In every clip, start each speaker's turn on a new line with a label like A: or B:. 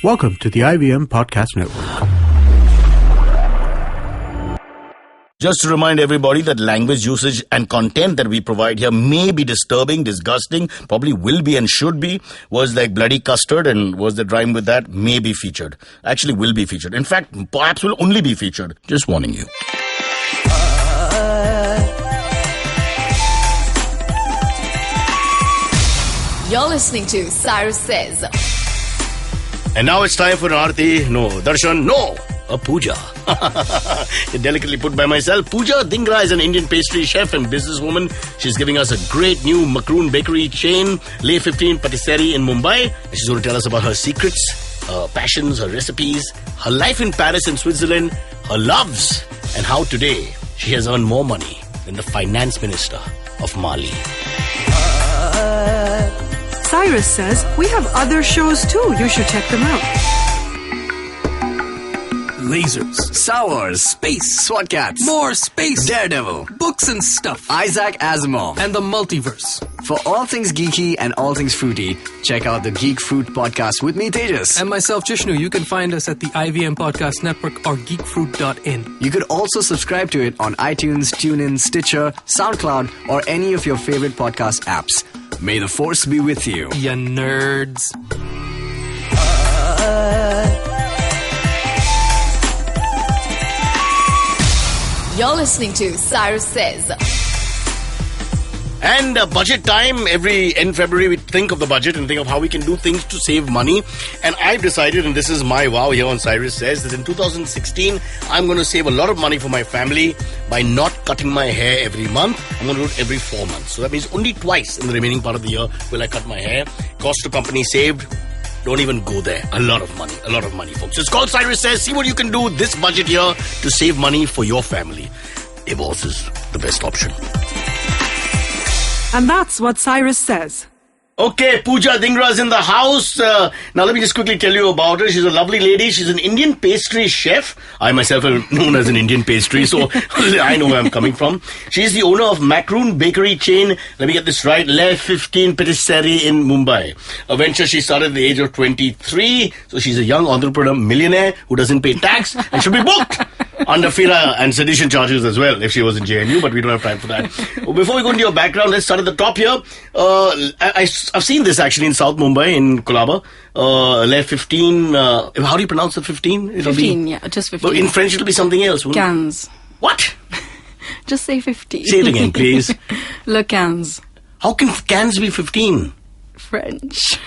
A: Welcome to the IVM Podcast Network.
B: Just to remind everybody that language usage and content that we provide here may be disturbing, disgusting, probably will be and should be. Words like bloody custard and words that rhyme with that may be featured. Actually will be featured. In fact, perhaps will only be featured. Just warning you.
C: You're listening to Cyrus Says.
B: And now it's time for an Aarti. No, Darshan. No. A Pooja. Delicately put by myself. Pooja Dhingra is an Indian pastry chef and businesswoman. She's giving us a great new macaroon bakery chain, Le15 Patisserie in Mumbai. She's going to tell us about her secrets, her passions, her recipes, her life in Paris and Switzerland, her loves, and how today she has earned more money than the finance minister of Mali.
D: Cyrus says we have other shows too. You should check them out.
E: Lasers, Star Wars, space, SWAT cats,
F: more space,
E: Daredevil,
F: books and stuff,
E: Isaac Asimov,
F: and the multiverse.
E: For all things geeky and all things fruity, check out the Geek Fruit Podcast with me, Tejas.
F: And myself, Jishnu. You can find us at the IVM Podcast Network or geekfruit.in.
E: You could also subscribe to it on iTunes, TuneIn, Stitcher, SoundCloud, or any of your favorite podcast apps. May the force be with you.
F: Ya nerds.
C: You're listening to Cyrus Says.
B: And budget time. Every end February we think of the budget and think of how we can do things to save money. And I've decided, and this is my vow here on Cyrus Says, that in 2016 I'm going to save a lot of money for my family by not cutting my hair every month. I'm going to do it every 4 months. So that means only twice in the remaining part of the year will I cut my hair. Cost to company saved. Don't even go there. A lot of money, folks. It's called Cyrus Says. See what you can do this budget year to save money for your family. Divorce is the best option.
D: And that's what Cyrus says.
B: Okay, Pooja Dhingra is in the house. Now let me just quickly tell you about her. She's a lovely lady. She's an Indian pastry chef. I myself am known as an Indian pastry, so I know where I'm coming from. She's the owner of macaroon bakery chain. Let me get this right. Le15 Patisserie in Mumbai. A venture she started at the age of 23. So she's a young entrepreneur millionaire who doesn't pay tax and should be booked under FIRA and sedition charges as well if she was in JNU, but we don't have time for that. Before we go into your background, let's start at the top here. I've seen this actually in South Mumbai, in Colaba. Le15, how do you pronounce the 15?
C: 15, yeah, just 15.
B: But in French it'll be something else.
C: Quinze.
B: What?
C: Just say 15.
B: Say it again, please.
C: Le 15.
B: How can cans be 15?
C: French.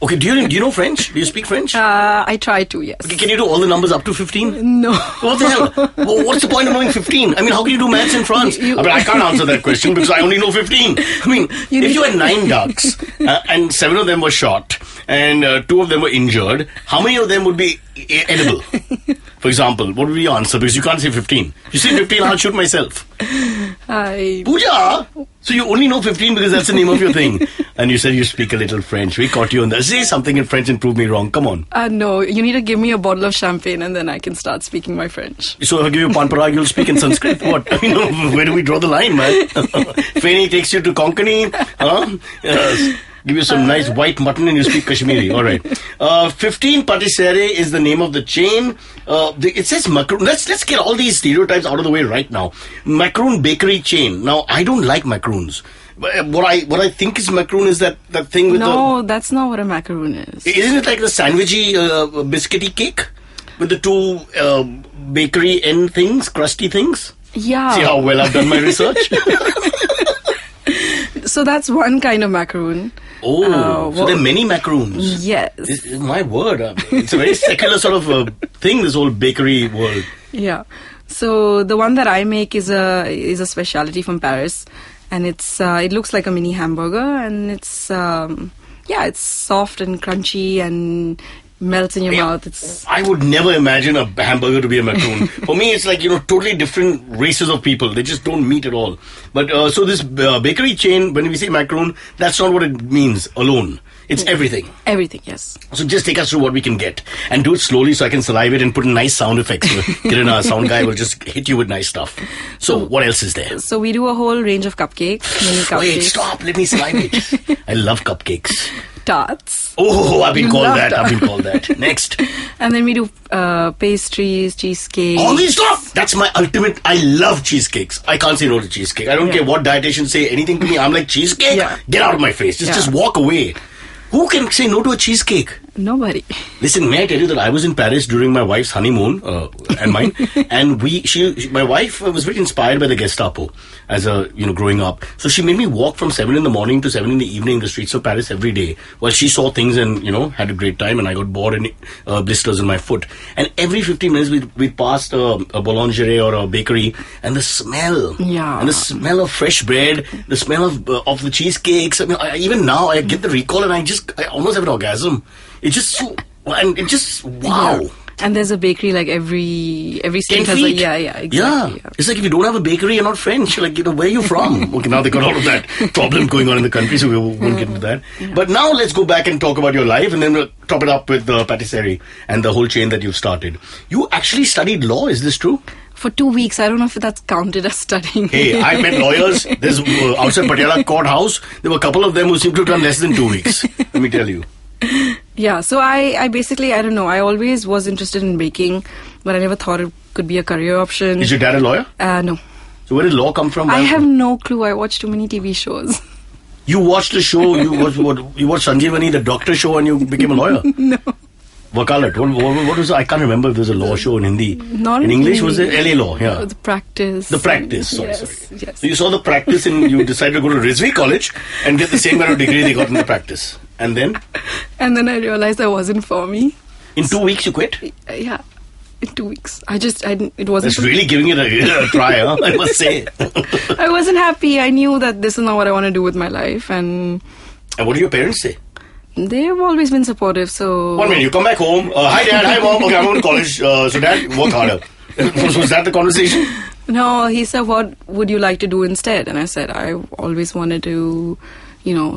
B: Okay, do you know French? Do you speak French?
C: I try to, yes.
B: Okay, can you do all the numbers up to 15?
C: No.
B: What the hell? Well, what's the point of knowing 15? I mean, how can you do maths in France? I can't answer that question because I only know 15. I mean, if you had 9 ducks and 7 of them were shot and 2 of them were injured, how many of them would be edible? For example, what would be your answer? Because you can't say 15. If you say 15, I'll shoot myself. Pooja! So you only know 15 because that's the name of your thing. And you said you speak a little French. We caught you on that. Say something in French and prove me wrong. Come on.
C: No, you need to give me a bottle of champagne and then I can start speaking my French.
B: So if I give you Panparag, you'll speak in Sanskrit? What? I mean, where do we draw the line, man? Feni takes you to Konkani. Give you some nice white mutton and you speak Kashmiri. All right. 15 Patisserie is the name of the chain. It says macaroon. Let's get all these stereotypes out of the way right now. Macaroon bakery chain. Now, I don't like macaroons. What I think is macaroon is that thing with
C: No, that's not what a macaroon is.
B: Isn't it like the sandwichy, biscuity cake? With the 2 bakery end things, crusty things?
C: Yeah.
B: See how well I've done my research?
C: So that's one kind of macaroon.
B: Oh, so there are many macaroons.
C: Yes.
B: My word. It's a very secular sort of thing, this whole bakery world.
C: Yeah. So the one that I make is a specialty from Paris. And it looks like a mini hamburger. And it's soft and crunchy and melts in your mouth.
B: I would never imagine a hamburger to be a macaroon. For me, it's like, totally different races of people. They just don't meet at all. But so this bakery chain, when we say macaroon, that's not what it means alone. It's everything.
C: Everything, yes.
B: So just take us through what we can get. And do it slowly so I can salivate and put nice sound effects. Kiran, our sound guy, will just hit you with nice stuff. So what else is there?
C: So we do a whole range of cupcakes, mini cupcakes.
B: Wait, stop. Let me salivate. I love cupcakes.
C: tarts.
B: Oh, I've been
C: You
B: called
C: love
B: that.
C: tarts.
B: I've been called that. Next.
C: And then we do pastries, cheesecake.
B: All these stuff. That's my ultimate. I love cheesecakes. I can't say no to cheesecake. I don't care what dietitians say anything to me. I'm like, cheesecake?
C: Yeah.
B: Get out of my face. Just walk away. Who can say no to a cheesecake?
C: Nobody.
B: Listen, may I tell you that I was in Paris during my wife's honeymoon and mine, and my wife was very inspired by the Gestapo as growing up. So she made me walk from 7 in the morning to 7 in the evening in the streets of Paris every day. While she saw things and had a great time, and I got bored and blisters in my foot. And every 15 minutes we passed a boulangerie or a bakery, and the smell, and the smell of fresh bread, the smell of the cheesecakes. I mean, even now I get the recall, and I almost have an orgasm. It's just so, and it just, wow.
C: Yeah. And there's a bakery like every state
B: 10
C: has
B: feet.
C: exactly.
B: Yeah. It's like if you don't have a bakery, you're not French. Like, where are you from? Okay, now they got all of that problem going on in the country, so we won't get into that. Yeah. But now let's go back and talk about your life, and then we'll top it up with the Patisserie and the whole chain that you've started. You actually studied law, is this true?
C: For 2 weeks. I don't know if that's counted as studying.
B: Hey, I met lawyers. There's outside Patiala courthouse. There were a couple of them who seemed to have done less than 2 weeks. Let me tell you.
C: Yeah, so I basically, I don't know, I always was interested in baking, but I never thought it could be a career option.
B: Is your dad a lawyer?
C: No.
B: So where did law come from?
C: I have no clue. I watched too many TV shows.
B: You watched a show, you watched Sanjeevani, the doctor show, and you became a lawyer?
C: No.
B: Wakalat. What was it? I can't remember if there's a law show in Hindi.
C: Not
B: in English, was it LA law? Yeah.
C: The practice.
B: The practice. Sorry.
C: Yes.
B: So you saw the practice and you decided to go to Rizvi College and get the same kind of degree they got in the practice. And then?
C: And then I realized that wasn't for me.
B: In 2 weeks you quit?
C: Yeah. In 2 weeks. It wasn't.
B: That's really giving it a try, huh? I must say.
C: I wasn't happy. I knew that this is not what I want to do with my life. And
B: what do your parents say?
C: They've always been supportive, so...
B: 1 minute, you come back home. Hi dad, hi mom. Okay, I'm going to college. So dad, work harder. Was that the conversation?
C: No, he said, what would you like to do instead? And I said, I always wanted to,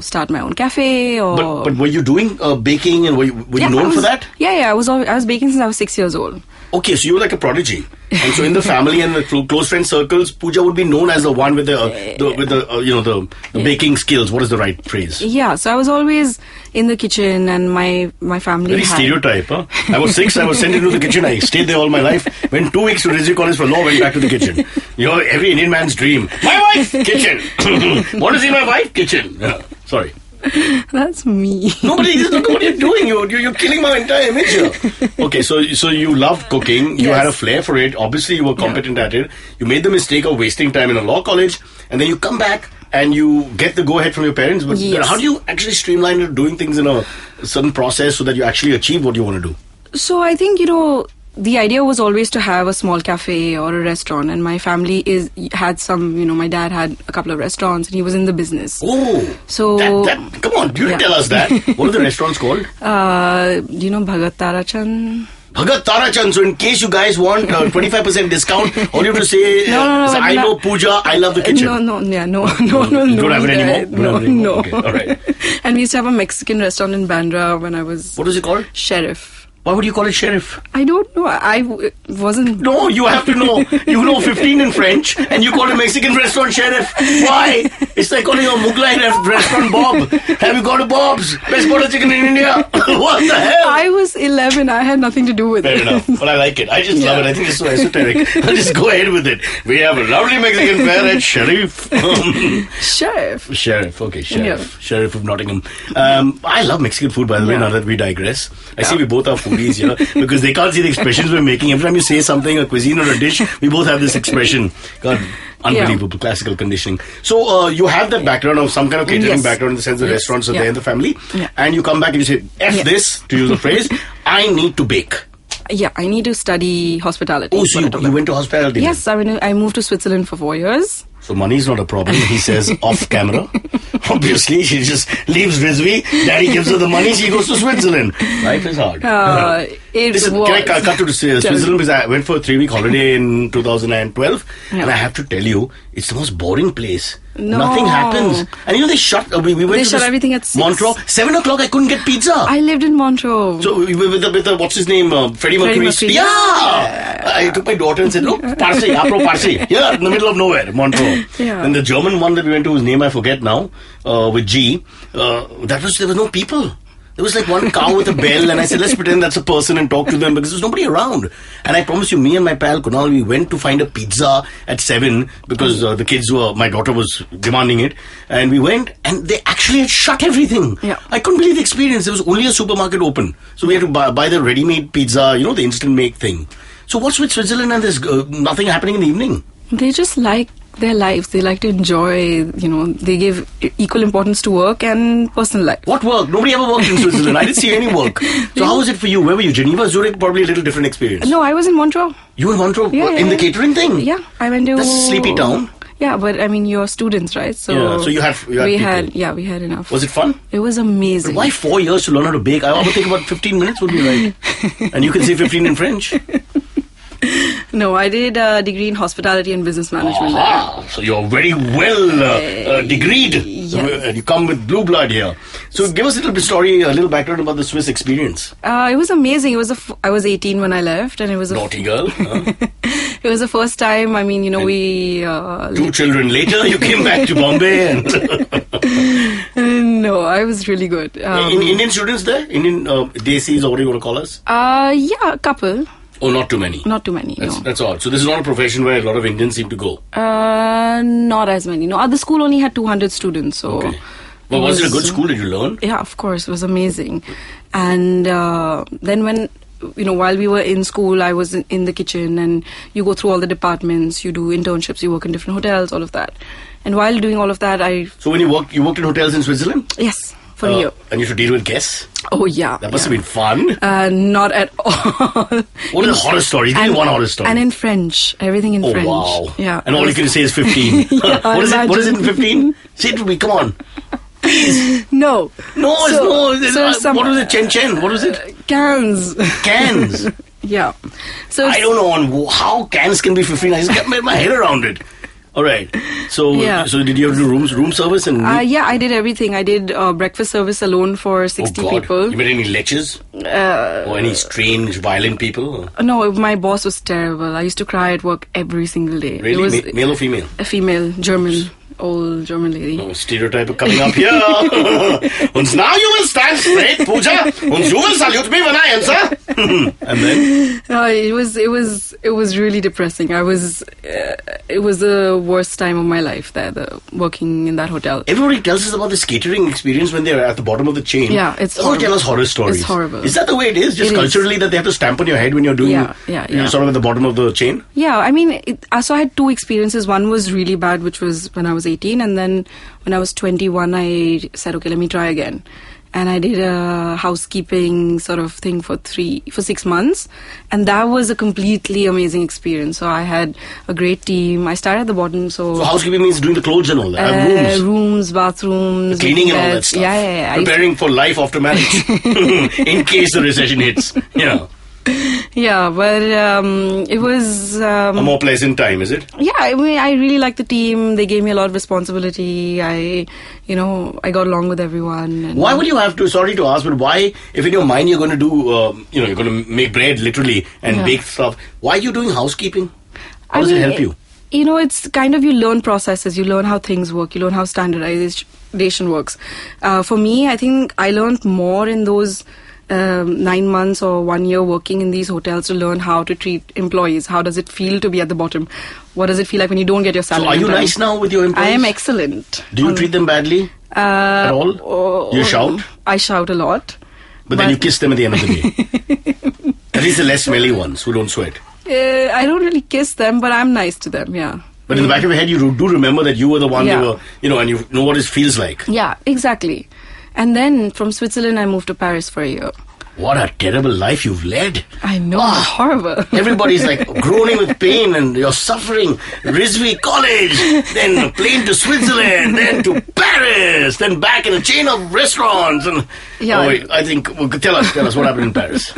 C: start my own cafe or...
B: But were you doing baking and were you known for that?
C: Yeah, I was baking since I was 6 years old.
B: Okay, so you were like a prodigy. And so in the family and the close friend circles, Pooja would be known as the one with the baking skills. What is the right phrase?
C: Yeah, so I was always in the kitchen, and my family
B: Very stereotype, huh? I was 6, I was sent into the kitchen. I stayed there all my life. Went 2 weeks to Rizvi College for law, went back to the kitchen. Every Indian man's dream. My wife, kitchen. Want to see my wife? Kitchen. Yeah. Sorry.
C: That's me.
B: Nobody, look what you're doing. You're killing my entire image here. Okay, so you loved cooking. You had a flair for it. Obviously, you were competent at it. You made the mistake of wasting time in a law college, and then you come back and you get the go-ahead from your parents. But how do you actually streamline it, doing things in a certain process so that you actually achieve what you want to do?
C: So I think, the idea was always to have a small cafe or a restaurant, and my family had some, my dad had a couple of restaurants and he was in the business.
B: Oh,
C: so
B: come on, you didn't tell us that. What are the restaurants called?
C: Do you know Bhagat Tarachand?
B: Bhagat Tarachand. So in case you guys want 25% discount, all you have to say
C: no,
B: I know Pooja, I love the kitchen.
C: No.
B: You don't have it anymore?
C: No.
B: Okay, all right.
C: And we used to have a Mexican restaurant in Bandra when I was...
B: What was it called?
C: Sheriff.
B: Why would you call it Sheriff?
C: I don't know. I wasn't...
B: No, you have to know. You know 15 in French and you call a Mexican restaurant Sheriff. Why? It's like calling a Mughlai restaurant Bob. Have you got a Bob's? Best butter chicken in India? What the hell?
C: I was 11. I had nothing to do with it.
B: Fair enough. But I like it. I just love it. I think it's so esoteric. I'll just go ahead with it. We have a lovely Mexican fare at Sheriff. Sheriff. Okay, Sheriff.
C: Yeah.
B: Sheriff of Nottingham. I love Mexican food, by the way, now that we digress. I see we both are foodies, because they can't see the expressions we're making. Every time you say something, a cuisine or a dish, we both have this expression. God, unbelievable classical conditioning. So you have that background of some kind of catering background in the sense the restaurants are there in the family. Yeah. And you come back and you say, F this, to use the phrase, I need to bake.
C: Yeah, I need to study hospitality.
B: Oh, so you went to hospitality?
C: Yes, I moved to Switzerland for 4 years.
B: So money is not a problem, he says off camera. Obviously, she just leaves Rizvi. Daddy gives her the money, she goes to Switzerland. Life is hard. Can I cut to Switzerland? Because I went for a 3-week holiday in 2012. And I have to tell you, it's the most boring place.
C: No.
B: Nothing happens. And they shut... We went
C: they
B: to
C: shut everything at 6.
B: Montreux. 7 o'clock, I couldn't get pizza.
C: I lived in Montreux.
B: So with the what's his name? Freddie Mercury. Yeah! I took my daughter and said, look, Patisserie, Apro Patisserie. Here, in the middle of nowhere, Montreux.
C: Yeah.
B: And the German one that we went to, whose name I forget now, with G, there were no people. There was like one cow with a bell, and I said, let's pretend that's a person and talk to them because there's nobody around. And I promise you, me and my pal Kunal, we went to find a pizza at 7 because my daughter was demanding it. And we went, and they actually had shut everything.
C: Yeah.
B: I couldn't believe the experience. There was only a supermarket open. So we had to buy the ready-made pizza, the instant make thing. So what's with Switzerland and there's nothing happening in the evening?
C: They just like their lives. They like to enjoy, they give equal importance to work and personal life.
B: What work? Nobody ever worked in Switzerland. I didn't see any work. So how was it for you? Where were you? Geneva, Zurich? Probably a little different experience.
C: No, I was in Montreux.
B: You were in Montreux? In the catering thing?
C: Yeah, I went to...
B: That's a sleepy town.
C: Yeah, but I mean, you're students, right? So,
B: so you had
C: we had enough.
B: Was it fun?
C: It was amazing.
B: But why 4 years to learn how to bake? I would think about 15 minutes would be right. And you can say 15 in French.
C: No, I did a degree in hospitality and business management.
B: So you're very well degreed.
C: Yes.
B: And you come with blue blood here. So give us a little background about the Swiss experience.
C: It was amazing. I was 18 when I left, and it was
B: naughty girl.
C: It was the first time. I mean, we
B: 2 children later, you came back to Bombay. And
C: no, I was really good.
B: Indian students there? Indian Desis, or what do you want to call us?
C: Yeah, a couple.
B: Oh, not too many.
C: Not too many.
B: That's odd. So this is not a profession where a lot of Indians seem to go.
C: Not as many. No, the school only had 200 students. So.
B: Okay. Well, was it a good school? Did you learn?
C: Yeah, of course. It was amazing. And then when, while we were in school, I was in the kitchen, and you go through all the departments, you do internships, you work in different hotels, all of that. And while doing all of that,
B: So when you worked in hotels in Switzerland?
C: Yes, for a year.
B: And you should deal with guests?
C: Oh, yeah.
B: That must have been fun.
C: Not at all.
B: What is a horror story? Give me one horror story.
C: And in French. Everything in French.
B: Oh, wow.
C: Yeah.
B: And all you can say is 15. What is it in 15? Say it to me, come on. Please.
C: No.
B: What was it? Chen? What was it?
C: Cans.
B: Cans?
C: Yeah. So
B: I don't know how cans can be 15. I just can't my head around it. All right. So did you have to do room service?
C: Yeah, I did everything. I did breakfast service alone for 60 people.
B: You met any leches? Or any strange, violent people?
C: No, my boss was terrible. I used to cry at work every single day.
B: Really?
C: It was
B: male or female?
C: A female, German. Old German lady.
B: Oh, stereotype coming up here. And now you will stand straight, Pooja, and you will salute me when I answer. And then?
C: It was really depressing. It was the worst time of my life there, working in that hotel.
B: Everybody tells us about this catering experience when they're at the bottom of the chain.
C: Yeah, it's
B: all tell us horror stories.
C: It's horrible.
B: Is that the way it is? Just culturally that they have to stamp on your head when you're doing you're sort of at the bottom of the chain?
C: Yeah, I mean, so I had 2 experiences. One was really bad, which was when I was 18, and then when I was 21, I said, okay, let me try again. And I did a housekeeping sort of thing for 6 months, and that was a completely amazing experience. So I had a great team. I started at the bottom. So
B: housekeeping means doing the clothes and all that.
C: Rooms, bathrooms,
B: cleaning and all that stuff.
C: Yeah.
B: Preparing for life after marriage, in case the recession hits. Yeah.
C: Yeah, but it was
B: a more pleasant time, is it?
C: Yeah, I mean, I really liked the team. They gave me a lot of responsibility. I got along with everyone. And
B: why would you have to? Sorry to ask, but why? If in your mind you're going to do, you're going to make bread literally and bake stuff. Why are you doing housekeeping? How does it help you?
C: It's kind of, you learn processes. You learn how things work. You learn how standardization works. For me, I think I learned more in those 9 months or 1 year working in these hotels to learn how to treat employees. How does it feel to be at the bottom? What does it feel like when you don't get your salary?
B: So are you nice now with your employees?
C: I am excellent.
B: Do you treat them badly at all? You shout?
C: I shout a lot.
B: But then you kiss them at the end of the day. At least the less smelly ones who don't sweat.
C: I don't really kiss them, but I'm nice to them, yeah.
B: But in the back of your head, you do remember that you were the one who were, and you know what it feels like.
C: Yeah, exactly. And then from Switzerland, I moved to Paris for a year.
B: What a terrible life you've led.
C: I know, horrible.
B: Everybody's like groaning with pain and you're suffering. Rizvi College, then a plane to Switzerland, then to Paris, then back in a chain of restaurants. And I think, tell us what happened in Paris.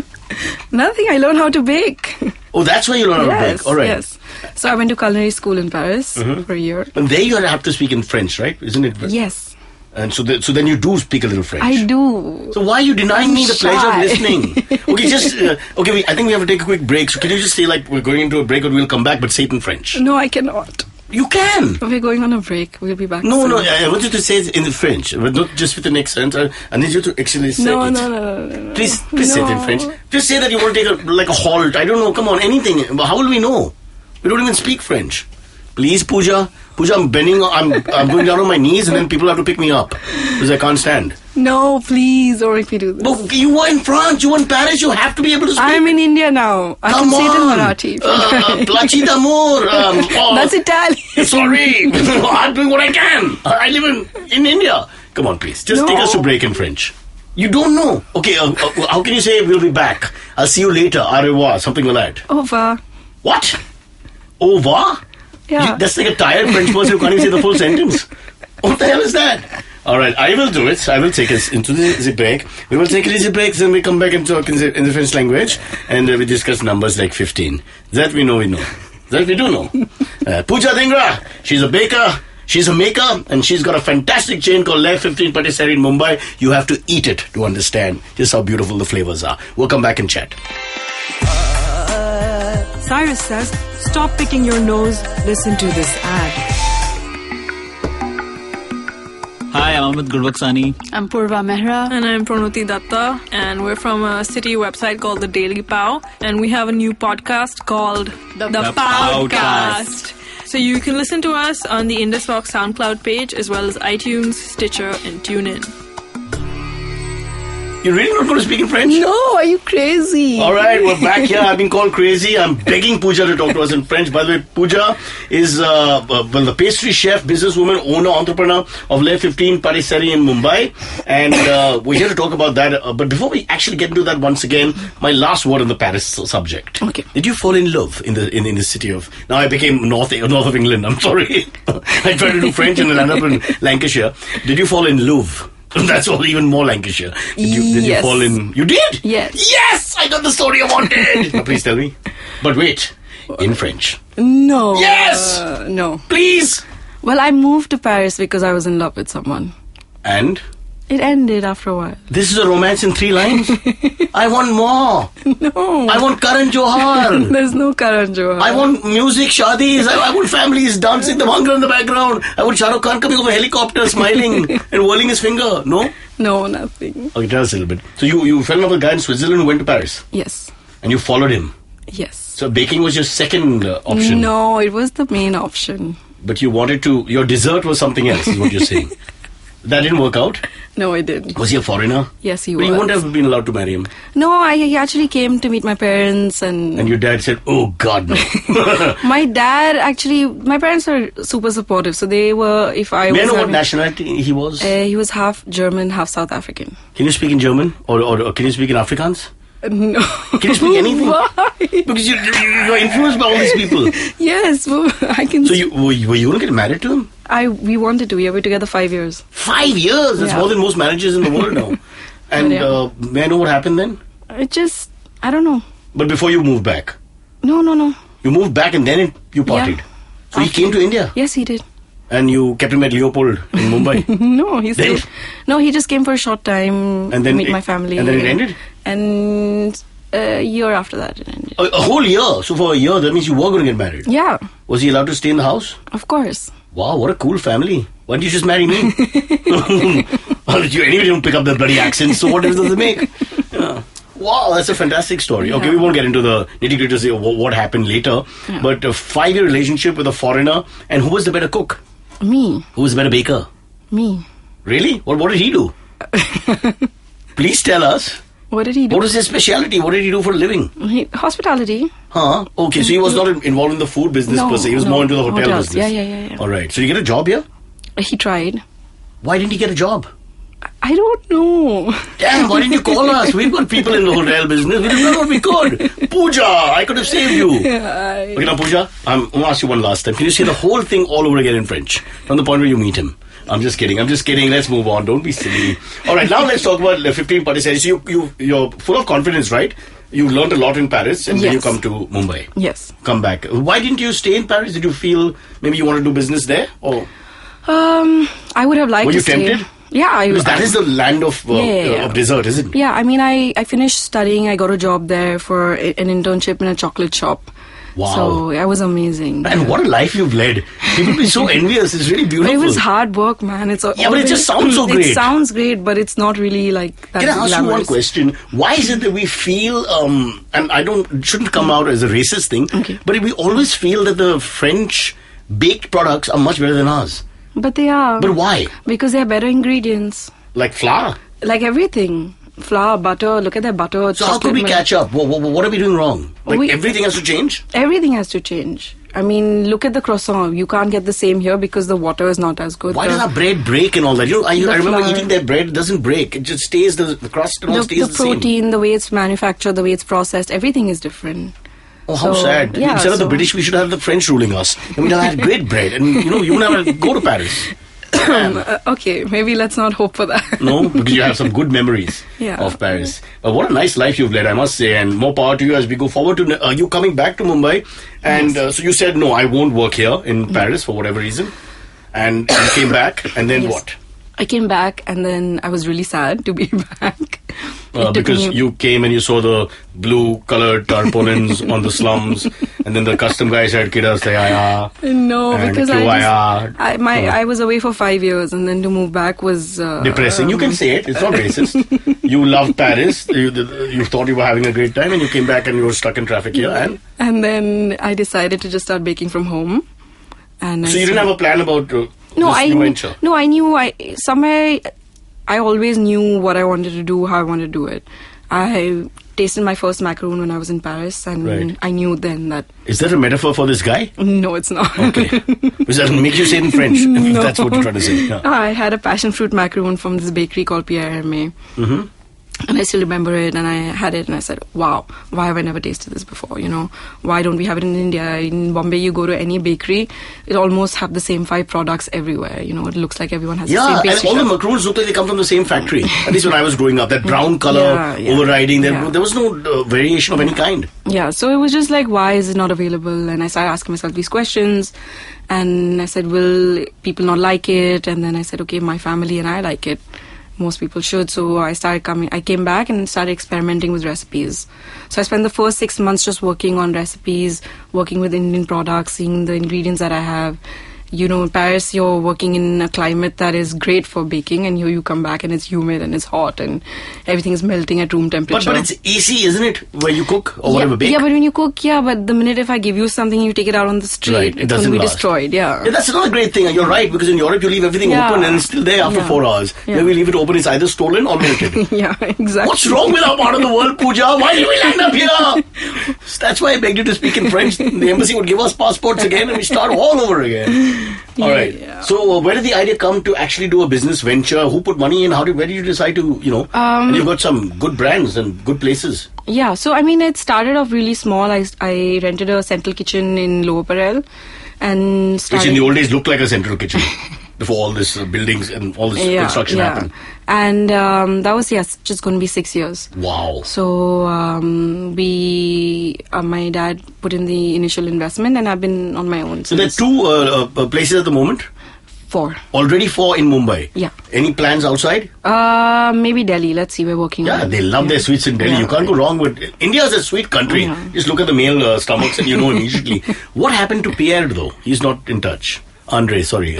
C: Nothing, I learned how to bake.
B: Oh, that's where you learned how to bake. All right.
C: Yes. So I went to culinary school in Paris for a year.
B: And there you have to speak in French, right? Isn't it?
C: Yes.
B: And so then you do speak a little French.
C: I do.
B: So why are you denying me the pleasure of listening? Okay, I think we have to take a quick break. So can you just say like we're going into a break and we'll come back, but say it in French?
C: No, I cannot.
B: You can.
C: We're going on a break. We'll be back
B: No,
C: soon.
B: no, I want you to say it in French, but not just with the next sentence. I need you to actually say
C: No,
B: it.
C: no.
B: Please say it in
C: No.
B: French. Just say that you want to take a halt. I don't know. Come on, anything. How will we know? We don't even speak French. Please, Pooja. Pooja, I'm going down on my knees, and then people have to pick me up because I can't stand.
C: No, please don't make me do this.
B: But you were in France. You were in Paris. You have to be able to speak.
C: I'm in India now. I
B: Come
C: can say it in
B: on.
C: Marathi.
B: Placi d'amour.
C: That's Italian.
B: Sorry. I'm doing what I can. I live in India. Come on, please. Just take us to break in French. You don't know. Okay, how can you say we'll be back? I'll see you later. Au revoir. Something like that.
C: Au revoir.
B: What? Au revoir?
C: Yeah.
B: That's like a tired French person who can't even say the full sentence. What the hell is that? All right, I will do it. I will take us into the break. We will take a little break, then we come back and talk in the French language, and we discuss numbers like 15. That we know. That we do know. Pooja Dhingra, she's a baker, she's a maker, and she's got a fantastic chain called Le15 Patisserie in Mumbai. You have to eat it to understand just how beautiful the flavors are. We'll come back and chat.
D: Cyrus says, stop picking your nose, listen to this ad.
G: Hi, I'm Amit Gurbaksani.
H: I'm Purva Mehra.
I: And I'm Pranuti Datta. And we're from a city website called The Daily Pow. And we have a new podcast called The Powcast. So you can listen to us on the Indus Rock SoundCloud page as well as iTunes, Stitcher, and TuneIn.
B: You're really not going to speak in French?
C: No, are you crazy?
B: All right, we're back here. I've been called crazy. I'm begging Pooja to talk to us in French. By the way, Pooja is the pastry chef, businesswoman, owner, entrepreneur of Le15 Patisserie in Mumbai. And we're here to talk about that. But before we actually get into that once again, my last word on the Paris subject.
C: Okay.
B: Did you fall in love in the city of... Now I became north of England. I'm sorry. I tried to do French and then ended up in Lancashire. Did you fall in love? That's all, even more Lancashire. Did you fall in... You did?
C: Yes.
B: Yes! I got the story I wanted! Now please tell me. But wait, in French.
C: No.
B: Yes!
C: No.
B: Please!
C: Well, I moved to Paris because I was in love with someone.
B: And?
C: It ended after a while.
B: This is a romance in 3 lines? I want more!
C: No.
B: I want Karan Johar!
C: There's no Karan Johar.
B: I want music, shadis. I want families dancing the Bhangra in the background. I want Shah Rukh Khan coming over a helicopter, smiling and whirling his finger. No?
C: No, nothing.
B: Okay, tell us a little bit. So you fell in love with a guy in Switzerland who went to Paris?
C: Yes.
B: And you followed him?
C: Yes.
B: So baking was your second option?
C: No, it was the main option.
B: But you wanted to... Your dessert was something else, is what you're saying. That didn't work out?
C: No, it didn't.
B: Was he a foreigner?
C: Yes, he
B: But
C: was.
B: you wouldn't have been allowed to marry him.
C: No, he actually came to meet my parents and...
B: And your dad said, oh God, no.
C: My dad actually... My parents were super supportive, so they were... If I
B: May I
C: was
B: know what
C: having-
B: nationality he was?
C: He was half German, half South African.
B: Can you speak in German? Or can you speak in Afrikaans?
C: No.
B: Can you speak anything?
C: Why?
B: Because you're influenced by all these people.
C: Yes, well, I can...
B: So were you going to get married to him?
C: We wanted to. We were together 5 years.
B: 5 years? That's
C: Yeah.
B: more than most marriages in the world now. And
C: Yeah.
B: may I know what happened then?
C: It just... I don't know.
B: But before you moved back?
C: No.
B: You moved back and then you partied?
C: Yeah.
B: So he came to India?
C: Yes, he did.
B: And you kept him at Leopold in Mumbai?
C: No, he
B: Then-
C: stayed. No, he just came for a short time
B: And then
C: to meet
B: it-
C: my family.
B: and then it ended?
C: And a year after that it ended.
B: A whole year? So for a year, that means you were going to get married?
C: Yeah,
B: Was he allowed to stay in the house?
C: of course.
B: Wow, what a cool family. Why didn't you just marry me? Well, you anyway don't pick up the bloody accent, so what difference does it make? Yeah. Wow, that's a fantastic story. Okay, we won't get into the nitty-gritty of what happened later.
C: Yeah.
B: But a 5-year relationship with a foreigner, and who was the better cook?
C: Me.
B: Who was the better baker?
C: Me.
B: Really? What did he do? Please tell us.
C: What did he do?
B: What was his speciality? What did he do for a living?
C: Hospitality.
B: Huh? Okay, so he was not involved in the food business
C: No,
B: per se. He was
C: no.
B: more into the hotel
C: Hotels.
B: business.
C: Yeah.
B: All right. So you get a job here?
C: He tried.
B: Why didn't he get a job?
C: I don't know.
B: Damn, why didn't you call us? We've got people in the hotel business. We did what we could. Pooja, I could have saved you. Okay, now Pooja, I'm going to ask you one last time. Can you say the whole thing all over again in French? From the point where you meet him. I'm just kidding. Let's move on. Don't be silly. All right, now let's talk about Le15 Patisserie. So you're full of confidence, right? You learned a lot in Paris and then you
C: Yes.
B: come to Mumbai.
C: Yes.
B: Come back. Why didn't you stay in Paris? Did you feel maybe you want to do business there? Or
C: I would have liked
B: were
C: to
B: you
C: stay.
B: tempted?
C: Yeah,
B: Because that is the land of dessert, isn't it?
C: Yeah, I mean, I finished studying. I got a job there for an internship in a chocolate shop.
B: Wow.
C: So it was amazing.
B: And what a life you've led. People be so envious. It's really
C: But
B: beautiful.
C: it was hard work, man. It's
B: but it just sounds so great.
C: It sounds great, but it's not really like that.
B: Can I ask you one
C: glamorous.
B: question? Why is it that we feel, and shouldn't come out as a racist thing, but we always feel that the French baked products are much better than ours?
C: But they are.
B: But why?
C: Because they have better ingredients.
B: Like flour?
C: Like everything. Flour, butter, look at that butter.
B: So how could we catch up? What are we doing wrong? Like everything has to change?
C: Everything has to change. I mean, look at the croissant. You can't get the same here because the water is not as good.
B: Why does our bread break and all that? I remember eating their bread. It doesn't break. It just stays, the crust and all stays the same.
C: The protein, the way it's manufactured, the way it's processed, everything is different.
B: Oh, how sad.
C: Yeah,
B: Instead of the British, we should have the French ruling us. And we'd have had great bread. And, you wouldn't have to go to Paris.
C: Okay, maybe let's not hope for that.
B: No, because you have some good memories of Paris. What a nice life you've led, I must say, and more power to you as we go forward. Are you coming back to Mumbai? And so you said, no, I won't work here in Paris for whatever reason. And you came back, and then what?
C: I came back, and then I was really sad to be back.
B: Because you came and you saw the blue-colored tarpaulins on the slums, and then the custom guy said, "Kida se aaya."
C: No, because I was away for 5 years, and then to move back was
B: depressing. You can say it; it's not racist. You loved Paris. You thought you were having a great time, and you came back and you were stuck in traffic here.
C: And then I decided to just start baking from home. And
B: so you didn't have a plan about this new venture?
C: No, I knew. I always knew what I wanted to do, how I wanted to do it. I tasted my first macaroon when I was in Paris, and I knew then that...
B: Is that a metaphor for this guy?
C: No, it's not.
B: Okay. Does that make you say it in French?
C: No.
B: If that's what you're trying to say. Yeah.
C: I had a passion fruit macaroon from this bakery called Pierre Hermé.
B: Mm-hmm.
C: And I still remember it, and I had it, and I said, wow, why have I never tasted this before, Why don't we have it in India? In Bombay, you go to any bakery, it almost have the same 5 products everywhere, It looks like everyone has the same pastry.
B: Yeah, and all the macaroons look like they come from the same factory. At least when I was growing up, that brown color overriding, there was no variation of any kind.
C: Yeah, so it was just like, why is it not available? And I started asking myself these questions, and I said, will people not like it? And then I said, okay, my family and I like it. Most people should. So I came back and started experimenting with recipes. So I spent the first 6 months just working on recipes, working with Indian products, seeing the ingredients that I have. In Paris, you're working in a climate that is great for baking, and here you come back and it's humid and it's hot and everything is melting at room temperature.
B: But it's easy, isn't it, where you cook or whatever bake?
C: Yeah, but when you cook, but the minute if I give you something, you take it out on the street, it's going to be destroyed, Yeah,
B: that's another great thing. You're right, because in Europe, you leave everything open and it's still there after 4 hours.
C: Yeah.
B: Where we leave it open, it's either stolen or melted.
C: Yeah, exactly.
B: What's wrong with our part of the world, Pooja? Why did we land up here? That's why I begged you to speak in French. The embassy would give us passports again and we start all over again. All right. Yeah. So where did the idea come to actually do a business venture? Who put money in? Where did you decide to, and you've got some good brands and good places.
C: Yeah, so it started off really small. I rented a central kitchen in Lower Parel and started...
B: Which in the old days looked like a central kitchen. Before all this buildings and all this construction happened.
C: And that was, just going to be 6 years.
B: Wow.
C: So my dad put in the initial investment and I've been on my own.
B: So there are 2 places at the moment?
C: 4.
B: Already 4 in Mumbai?
C: Yeah.
B: Any plans outside?
C: Maybe Delhi. Let's see, we're working on it.
B: Yeah, they love their sweets in Delhi.
C: Yeah,
B: you can't go wrong with... India is a sweet country. Yeah. Just look at the male stomachs and you know immediately. What happened to Pierre though? He's not in touch. Andre, sorry.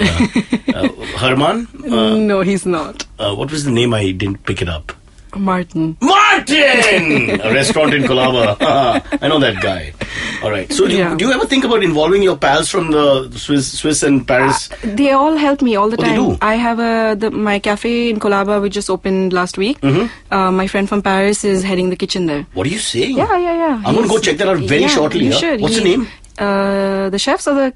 B: Herman?
C: No, he's not.
B: What was the name? I didn't pick it up.
C: Martin!
B: A restaurant in Colaba. I know that guy. All right. So do you ever think about involving your pals from the Swiss and Paris?
C: They all help me all the time.
B: They do?
C: I have my cafe in Colaba, which just opened last week. Mm-hmm. My friend from Paris is heading the kitchen there.
B: What are you saying?
C: Yeah.
B: I'm going to go check that out very shortly.
C: You should.
B: What's the name?
C: The chefs or the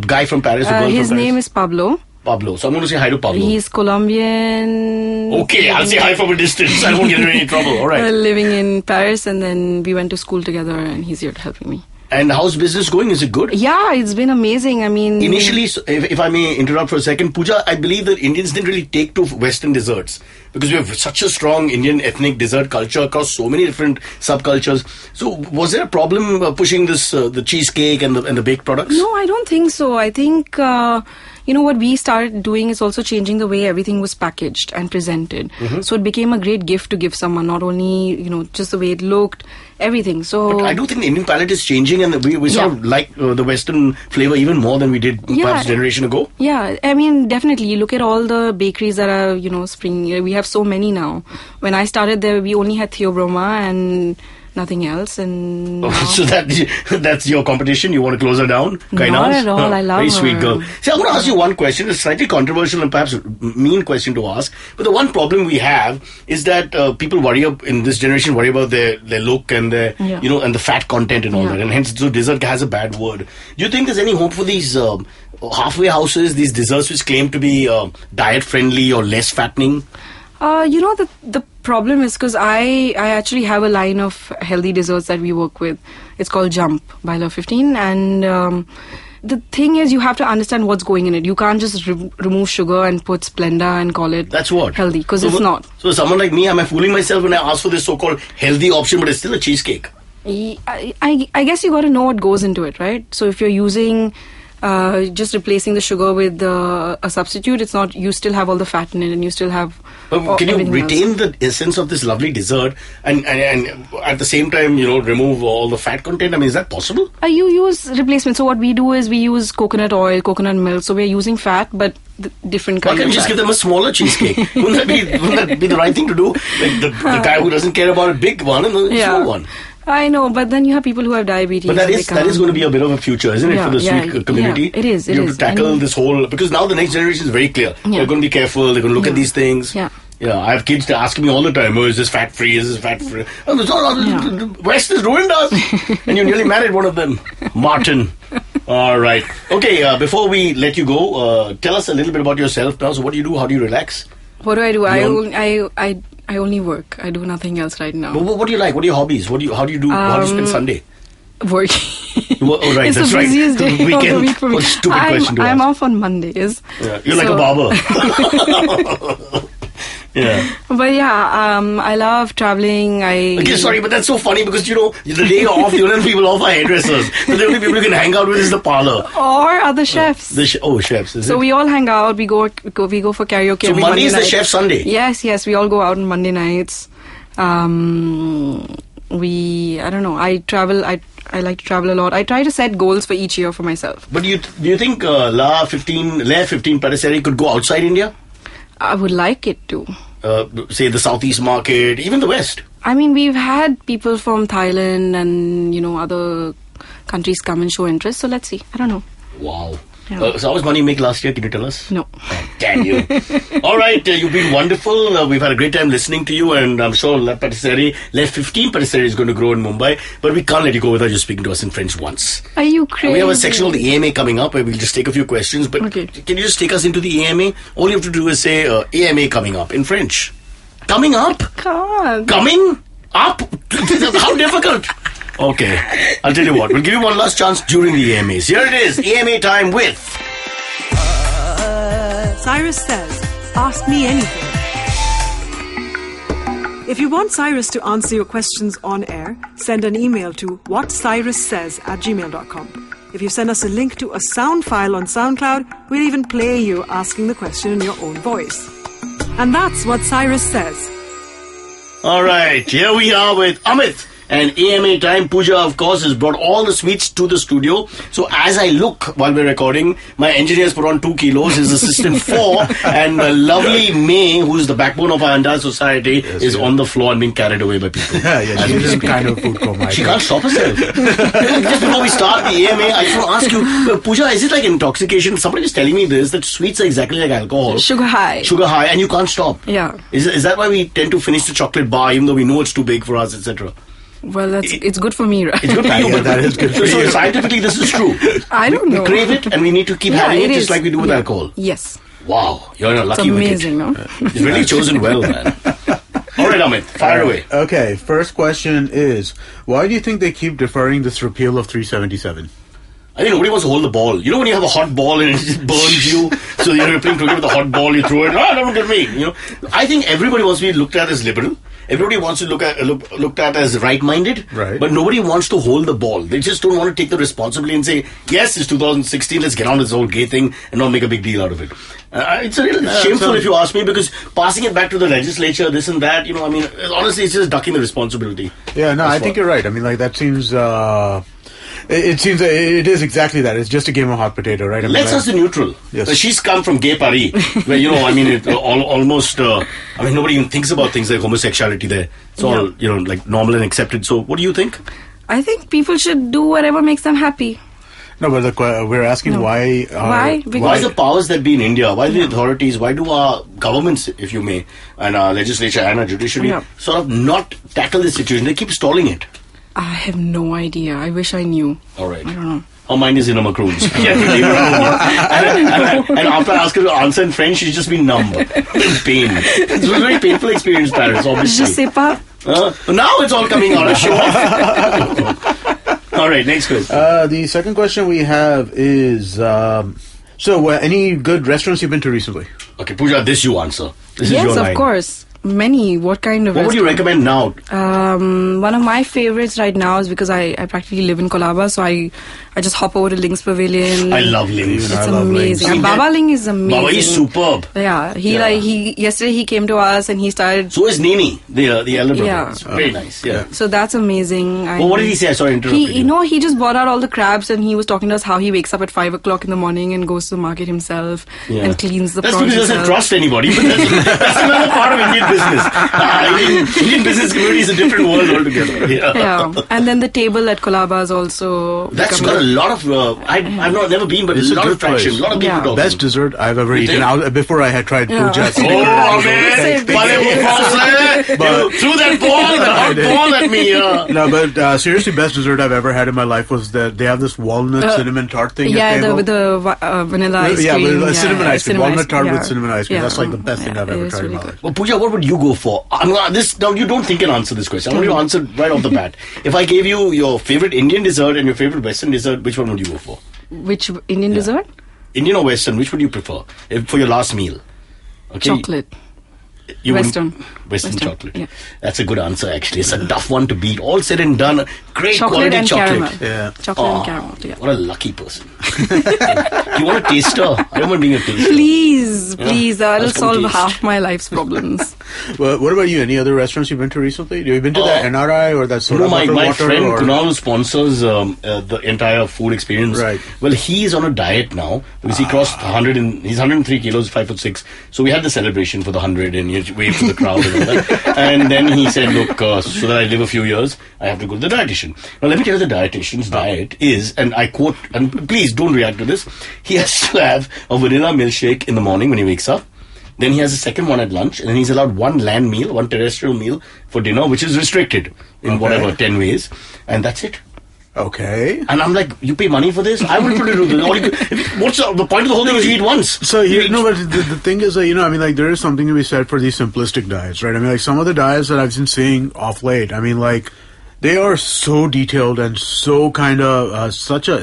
B: guy from Paris?
C: His name is Pablo.
B: Pablo. So I'm going to say hi to Pablo.
C: He's Colombian.
B: Okay, I'll say hi from a distance. I won't get in any trouble. All right.
C: Living in Paris, and then we went to school together, and he's here helping me.
B: And how's business going? Is it good?
C: Yeah, it's been amazing.
B: Initially, if I may interrupt for a second, Pooja, I believe that Indians didn't really take to Western desserts because we have such a strong Indian ethnic dessert culture across so many different subcultures. So, was there a problem pushing this the cheesecake and the baked products?
C: No, I don't think so. I think what we started doing is also changing the way everything was packaged and presented. So it became a great gift to give someone, not only, just the way it looked, everything. So
B: But I do think the Indian palate is changing, and we sort of like the Western flavor even more than we did perhaps a generation ago.
C: Yeah, I mean, definitely. You look at all the bakeries that are, springing. We have so many now. When I started there, we only had Theobroma and nothing else. And
B: so that's your competition? You want to close her down?
C: Not at all. I love
B: very
C: her.
B: sweet girl. See, I want to ask you one question. It's a slightly controversial and perhaps mean question to ask. But the one problem we have is that people in this generation worry about their look and their and the fat content and all that. And hence, so dessert has a bad word. Do you think there's any hope for these halfway houses, these desserts which claim to be diet friendly or less fattening?
C: The problem is because I actually have a line of healthy desserts that we work with. It's called Jump by Le15, and the thing is, you have to understand what's going in it. You can't just remove sugar and put Splenda and call it healthy, because it's not.
B: So someone like me, am I fooling myself when I ask for this so-called healthy option, but it's still a cheesecake?
C: I guess you got to know what goes into it, right? So if you're using just replacing the sugar with a substitute, it's not. You still have all the fat in it, and you still have.
B: But can you retain the essence of this lovely dessert and at the same time, remove all the fat content? I mean, is that possible?
C: You use replacement. So what we do is we use coconut oil, coconut milk. So we're using fat, but different kinds.
B: Why can't you just give them a smaller cheesecake? Wouldn't that be the right thing to do? Like the guy who doesn't care about a big one and the small one.
C: I know, but then you have people who have diabetes.
B: But that is going to be a bit of a future, isn't it, for the sweet community?
C: Yeah, it is.
B: You have to tackle this whole... Because now the next generation is very clear. They're going to be careful. They're going to look at these things. Yeah, I have kids asking me all the time, is this fat-free? Is this fat-free? Oh, the West has ruined us. And you nearly married one of them. Martin. All right. Okay, before we let you go, tell us a little bit about yourself now. So what do you do? How do you relax?
C: What do I do? I only work. I do nothing else right now.
B: But what do you like? What are your hobbies? How do you spend Sunday?
C: Working.
B: Oh, right,
C: it's
B: that's
C: the busiest
B: right.
C: day of the week for me.
B: What a stupid question to ask.
C: I'm off on Mondays.
B: Yeah, you're like a barber. Yeah.
C: But I love traveling.
B: Okay, sorry, but that's so funny because, the day you're off, the only people off are hairdressers. So the only people you can hang out with is the parlor.
C: Or other chefs.
B: Chefs, is
C: so
B: it?
C: we all hang out. We go for karaoke.
B: So Monday is the chef Sunday?
C: Yes. We all go out on Monday nights. I don't know. I travel. I like to travel a lot. I try to set goals for each year for myself.
B: But do you think Le15 Patisserie could go outside India?
C: I would like it to.
B: Say the Southeast market, even the West.
C: I mean, we've had people from Thailand and, other countries come and show interest. So let's see. I don't know.
B: Wow. Yeah. So how much money you make last year? Can you tell us?
C: No.
B: Oh, damn you. All right. You've been wonderful. We've had a great time listening to you. And I'm sure Le15 Patisserie is going to grow in Mumbai. But we can't let you go without just speaking to us in French once.
C: Are you crazy?
B: We have a section of the AMA coming up where we'll just take a few questions. But Can you just take us into the AMA? All you have to do is say AMA coming up in French. Coming up?
C: God.
B: Coming up? How difficult? Okay, I'll tell you what. We'll give you one last chance during the AMAs. Here it is, AMA time with...
D: Cyrus says, ask me anything. If you want Cyrus to answer your questions on air, send an email to whatcyrussays@gmail.com. If you send us a link to a sound file on SoundCloud, we'll even play you asking the question in your own voice. And that's what Cyrus says.
B: All right, here we are with Amit. And AMA time, Pooja, of course, has brought all the sweets to the studio. So as I look while we're recording, my engineer's put on 2 kilos, his assistant 4, and lovely May, who's the backbone of our entire society, is on the floor and being carried away by people.
A: She's just kind of food coma.
B: She can't stop herself. Just before we start the AMA, I just want to ask you, Pooja, is it like intoxication? Somebody was telling me this, that sweets are exactly like alcohol.
C: Sugar high.
B: Sugar high, and you can't stop.
C: Yeah.
B: Is that why we tend to finish the chocolate bar, even though we know it's too big for us, etc.?
C: Well, it's good for me, right?
B: It's good for you, but that is good for you. So scientifically, this is true.
C: I don't know.
B: We crave it, and we need to keep having it, just like we do with alcohol.
C: Yes.
B: Wow, you're a lucky
C: wicket. It's amazing, no?
B: It's really chosen well, man. All right, Amit, fire away.
A: Okay, first question is, why do you think they keep deferring this repeal of 377?
B: I think nobody wants to hold the ball. You know when you have a hot ball and it just burns you, so you're playing cricket with a hot ball, you throw it. Don't get me. You know, I think everybody wants to be looked at as liberal. Everybody wants to looked at as right-minded,
A: right.
B: But nobody wants to hold the ball. They just don't want to take the responsibility and say, yes, it's 2016, let's get on this whole gay thing and not make a big deal out of it. It's a little shameful if you ask me, because passing it back to the legislature, this and that, you know, I mean, honestly, it's just ducking the responsibility.
A: Yeah, no, I think you're right. I mean, like, that seems... It seems it is exactly that. It's just a game of hot potato, right? I mean,
B: let's us the neutral.
A: Yes.
B: She's come from gay Paris, where, you know, I mean, it almost, I mean, nobody even thinks about things like homosexuality there. It's all, you know, like normal and accepted. So what do you think?
C: I think people should do whatever makes them happy.
A: No, but we're asking why...
C: Why?
B: Why the powers that be in India, why the authorities, why do our governments, if you may, and our legislature and our judiciary sort of not tackle this situation? They keep stalling it.
C: I have no idea. I wish I knew.
B: All right.
C: I don't know.
B: Her mind is in her macaroons. and after I ask her to answer in French, she's just been numb. In pain. It was a very painful experience, Paris, obviously.
C: Je sais pas.
B: Now it's all coming out. Show off. All right, next question.
A: The second question we have is... any good restaurants you've been to recently?
B: Okay, Pooja, this you answer. This is your
C: Yes,
B: line.
C: of course. Many. What kind of
B: What would you recommend now?
C: One of my favorites right now is because I practically live in Colaba, so I just hop over to Link's Pavilion.
B: I love Links.
C: It's amazing. And Baba Ling is amazing.
B: Baba is superb.
C: Yeah, yesterday he came to us and he started.
B: So is Nini, the elder brother.
C: Yeah.
B: It's very nice. Yeah.
C: So that's amazing.
B: Well, what did he say? Sorry, interrupted you.
C: He just brought out all the crabs and he was talking to us how he wakes up at 5 o'clock in the morning and goes to the market himself and cleans the
B: prawns.
C: prawns
B: That's because he doesn't trust anybody. But that's another part of Indian business. Indian business community is a different world altogether.
C: Yeah. And then the table at Colaba is also...
B: That's got a lot of... I've never been, but it's a lot of traction. A lot of people talking.
A: Best dessert I've ever eaten. Before I had tried Pooja.
B: Oh, man! Threw that hot ball at me.
A: No, but seriously, best dessert I've ever had in my life was that they have this walnut cinnamon tart thing.
C: With the vanilla ice cream.
A: Yeah, with cinnamon ice cream. Walnut tart with cinnamon ice cream.
C: Yeah.
A: That's like the best thing I've ever tried in my life.
B: Well, Pooja, what would you go for? Now, you don't think and answer this question. I want you to answer right off the bat. If I gave you your favorite Indian dessert and your favorite Western dessert, which one would you go for?
C: Which Indian dessert?
B: Indian or Western, which would you prefer for your last meal? Okay.
C: Chocolate. Western
B: chocolate.
C: Yeah.
B: That's a good answer, actually. It's a tough one to beat. All said and done, great
C: chocolate
B: quality
C: and
B: chocolate.
C: Caramel.
A: Yeah.
C: Chocolate and caramel. Yeah.
B: What a lucky person. Do you want a taster? I don't want being a taster.
C: Please, that'll solve
B: taste.
C: half my life's problems.
A: Well, what about you? Any other restaurants you've been to recently? Have you been to that NRI or that soda
B: my
A: water?
B: friend Kunal sponsors the entire food experience.
A: Right.
B: Well, he is on a diet now because he crossed 100 and he's 103 kilos, 5'6". So we had the celebration for the 100 and you waved to the crowd and all that. And then he said, look, so that I live a few years, I have to go to the dietitian. Now, let me tell you the dietitian's diet is, and I quote, and please don't react to this, he has to have a vanilla milkshake in the morning when he wakes up. Then he has a second one at lunch, and then he's allowed one land meal, one terrestrial meal for dinner, which is restricted in 10 ways. And that's it.
A: Okay.
B: And I'm like, you pay money for this? I wouldn't put it to this. What's the point of the whole thing is you eat once.
A: So, but the thing is, there is something to be said for these simplistic diets, right? I mean, like, some of the diets that I've been seeing off late, I mean, like, they are so detailed and so kind of
B: They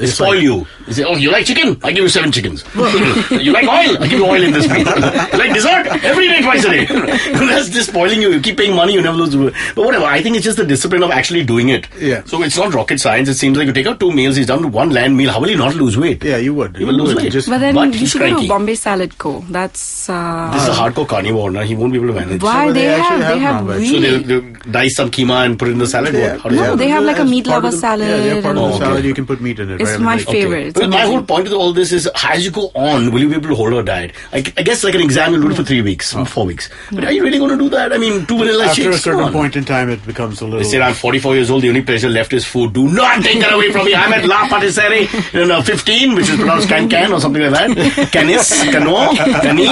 B: spoil you. They say, you like chicken? I give you 7 chickens. You like oil? I give you oil in this meal. You like dessert? Every day, twice a day. That's just spoiling you. You keep paying money, you never lose. But whatever, I think it's just the discipline of actually doing it.
A: Yeah.
B: So it's not rocket science. It seems like you take out 2 meals, he's down to 1 land meal. How will he not lose weight?
A: Yeah, you would.
B: You will lose weight.
C: But then you
B: he's
C: should go
B: cranky.
C: to Bombay Salad Co. That's...
B: This is a hardcore carnivore now. He won't be able to manage.
C: Why?
A: So
C: they have
A: non-veg.
C: really...
B: So they'll dice some keema and put it in the salad? How does that
C: they have like a
A: As
C: meat
A: part
C: lover
A: of the-
C: salad.
A: Yeah, they're part of the
C: and-
A: salad. You can put meat in it.
C: It's
A: right?
C: my
A: I mean, like,
C: favorite. It's
B: But my
C: amazing.
B: whole point of all this is, as you go on, will you be able to hold a diet? I guess like an exam, you'll do it for 3 weeks, 4 weeks. But are you really going to do that? I mean, 2 vanilla
A: After
B: shakes.
A: a certain point in time, it becomes a little...
B: They said I'm 44 years old. The only pleasure left is food. Do not take that away from me. I'm at La Patisserie in 15, which is pronounced can or something like that. Canis, cano, cani.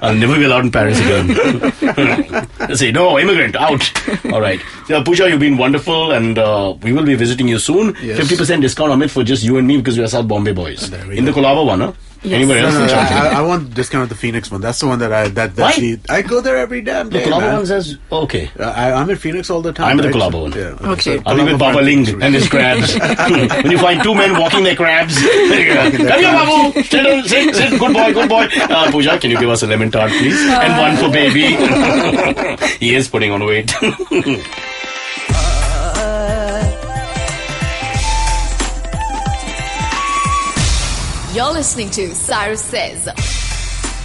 B: I'll never be allowed in Paris again. Let's see. No, immigrant out. All right. Pooja, you've been wonderful. wonderful, and we will be visiting you soon.
A: Yes.
B: 50% discount, Amit, for just you and me because we are South Bombay boys. In the Colaba one, huh?
C: Yes.
B: Anybody else?
A: No, I want discount at the Phoenix one. That's the one that
B: Why?
A: I go there every damn
B: The
A: day.
B: Colaba
A: man.
B: one says, okay.
A: I'm at Phoenix all the time.
B: I'm at the
A: right?
B: Colaba one.
A: Yeah.
C: Okay.
B: I'll be with Baba Ling and his crabs. When you find two men walking their crabs, come here, Babu. Sit. Good boy. Pooja, can you give us a lemon tart, please? And one for baby. He is putting on weight.
H: You're listening to Cyrus Says.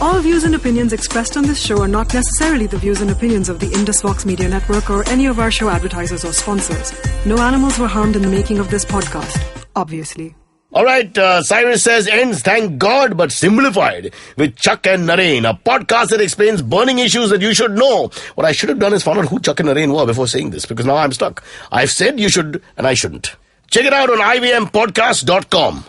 D: All views and opinions expressed on this show are not necessarily the views and opinions of the IndusVox Media Network or any of our show advertisers or sponsors. No animals were harmed in the making of this podcast, obviously.
B: All right, Cyrus Says ends, thank God, but simplified with Chuck and Narain, a podcast that explains burning issues that you should know. What I should have done is found out who Chuck and Narain were before saying this, because now I'm stuck. I've said you should, and I shouldn't. Check it out on ivmpodcast.com.